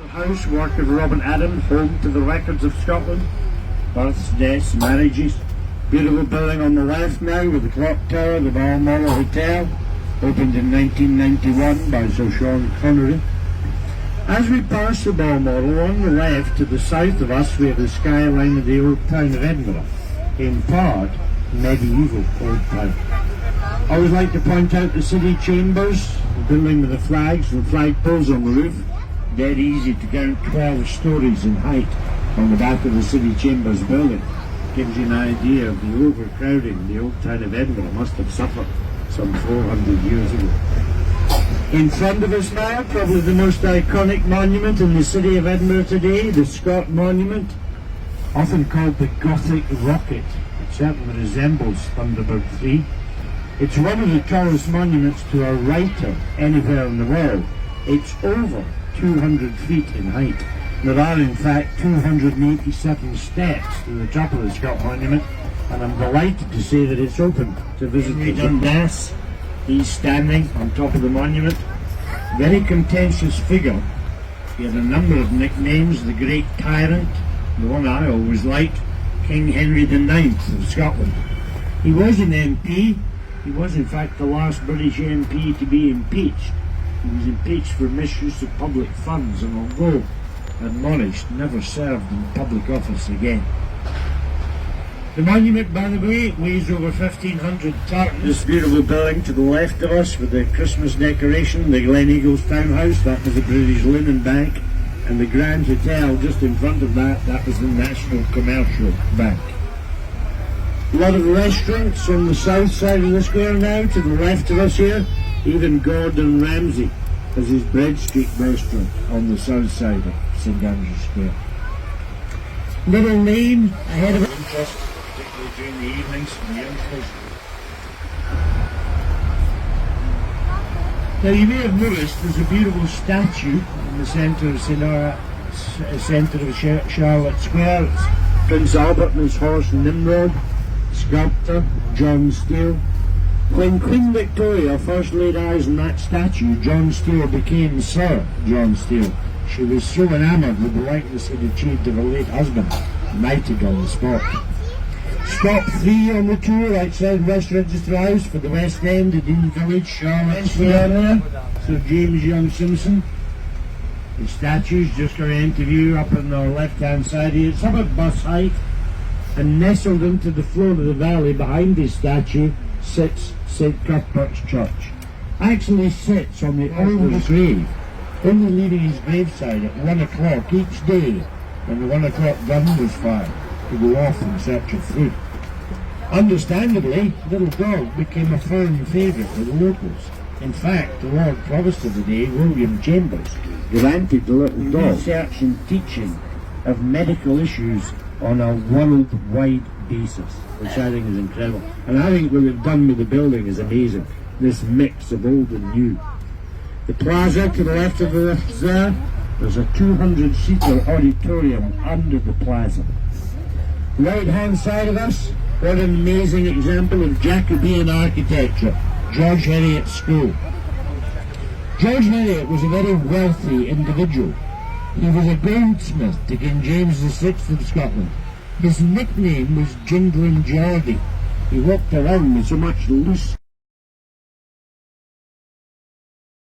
House, work of Robin Adam, home to the records of Scotland. Births, deaths, marriages. Beautiful building on the left now with the clock tower, the Balmoral Hotel, opened in 1991 by Sir Sean Connery. As we pass the Balmoral, on the left to the south of us we have the skyline of the old town of Edinburgh, in part medieval old town. I always like to point out the city chambers, the building with the flags and flagpoles on the roof. Dead easy to count 12 stories in height on the back of the city chambers building. Gives you an idea of the overcrowding the old town of Edinburgh must have suffered some 400 years ago. In front of us now, probably the most iconic monument in the city of Edinburgh today, the Scott Monument, often called the Gothic Rocket. It certainly resembles Thunderbird 3. It's one of the tallest monuments to a writer anywhere in the world. It's over 200 feet in height. There are in fact 287 steps to the top of the Scott Monument, and I'm delighted to say that it's open to visitors. Dundas, he's standing on top of the monument. Very contentious figure. He had a number of nicknames: the Great Tyrant, the one I always liked, King Henry IX of Scotland. He was an MP. He was in fact the last British MP to be impeached. He was impeached for misuse of public funds, and although admonished, never served in public office again. The monument, by the way, weighs over 1,500 tons. This beautiful building to the left of us with the Christmas decoration, the Gleneagles Townhouse, that was the British Linen Bank, and the Grand Hotel just in front of that, that was the National Commercial Bank. A lot of restaurants on the south side of the square now, to the left of us here. Even Gordon Ramsay has his Bread Street restaurant on the south side of St Andrew's Square. Little lane ahead of interest, particularly during the evenings for the youngsters. Now you may have noticed there's a beautiful statue in the centre of Charlotte Square. It's Prince Albert and his horse Nimrod, sculptor John Steele. When Queen Victoria first laid eyes on that statue, John Steele became Sir John Steele. She was so enamoured with the likeness he'd achieved of her late husband, knighted on the spot. Stop 3 on the tour outside Westminster House for the West End at Dean Village, Charlotte Square there. Sir James Young Simpson. The statue's just got an interview up on the left-hand side here. It's about bus height, and nestled into the floor of the valley behind this statue sits St Cuthbert's Church. Actually sits on the oldest grave, only leaving his graveside at 1 o'clock each day when the 1 o'clock gun was fired to go off in search of food. Understandably, Little Dog became a firm favourite with the locals. In fact, the Lord Provost of the day, William Chambers, granted the Little Dog research and teaching of medical issues on a worldwide basis, which I think is incredible. And I think what they've done with the building is amazing, this mix of old and new. The plaza to the left of us there's a 200-seater auditorium under the plaza. Right hand side of us, what an amazing example of Jacobean architecture, George Heriot's School. George Heriot was a very wealthy individual. He was a goldsmith to King James VI of Scotland. His nickname was Jingling Geordie. He walked around with so much loose